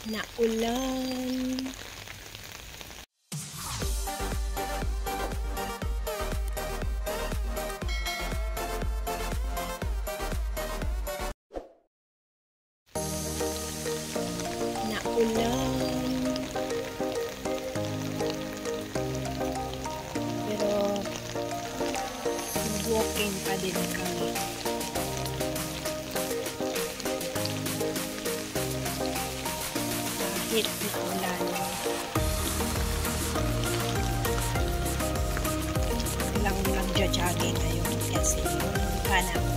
Naulan. Naulan. Pero mag-walking pa din kami. Kahit naulan. Lang nagja-jogging ngayon kasi panahon.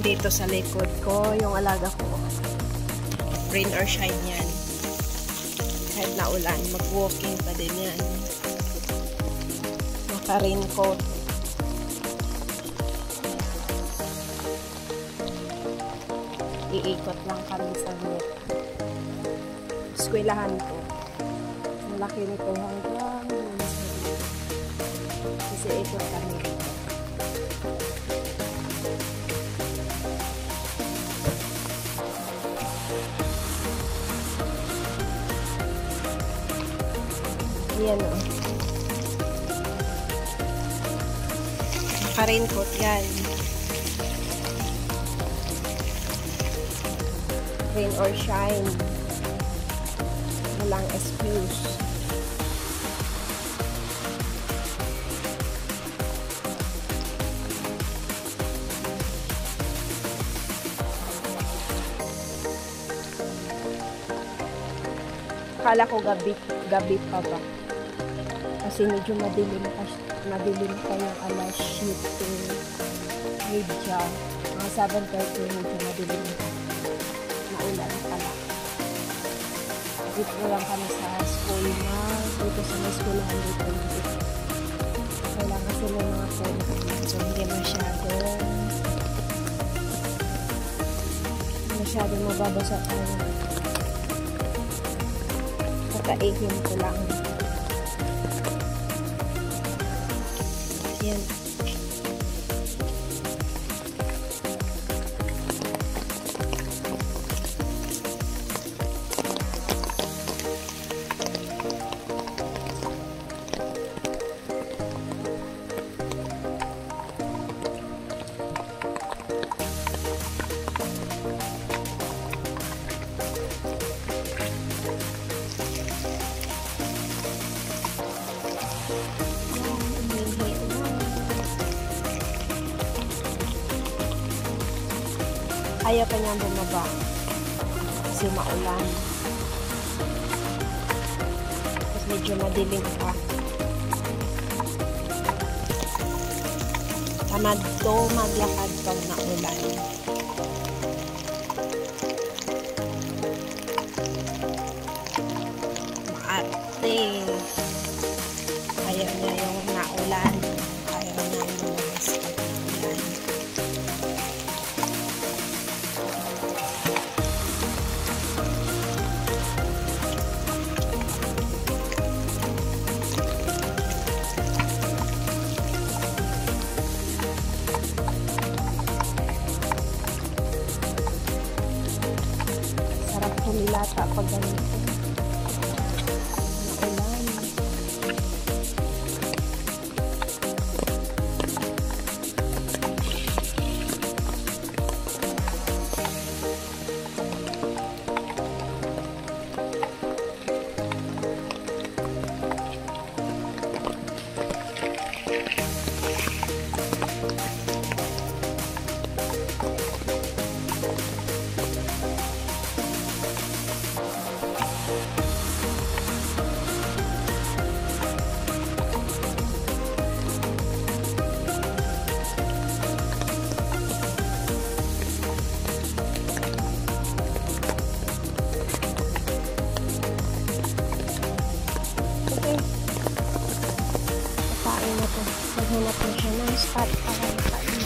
Dito sa likod ko, yung alaga ko. Rain or shine yan. Kahit naulan, mag-walking pa din yan. Naka-raincoat. Iikot lang kami sa net. Eskwelahan ko. Ang laki nito hanggang kasi ikot kami dito. Ayan o. Naka-raincoat yan. Rain or shine. Walang excuse. Akala ko gabi pa ba? Kasi medyo madilim pa yung alas 7 medya. Mga 7:30 medyo madilim pa. Maulan pala. Dito lang kami sa school na. Dito sa may schoolahan dito. Kailangan kasi may mga phone. So hindi masyado mababasa tayo. Kakaihin ko lang. Yan. Ayaw pa niyang bumaba kasi maulan. Tapos medyo madilim pa. Tamad to maglakad pag naulan. Maarte. Ayaw niya yung naulan. Ayaw niya yung lumabas pag naulan. Nilata pag ganito. Naulan. Maghanap na siya ng spot para kain.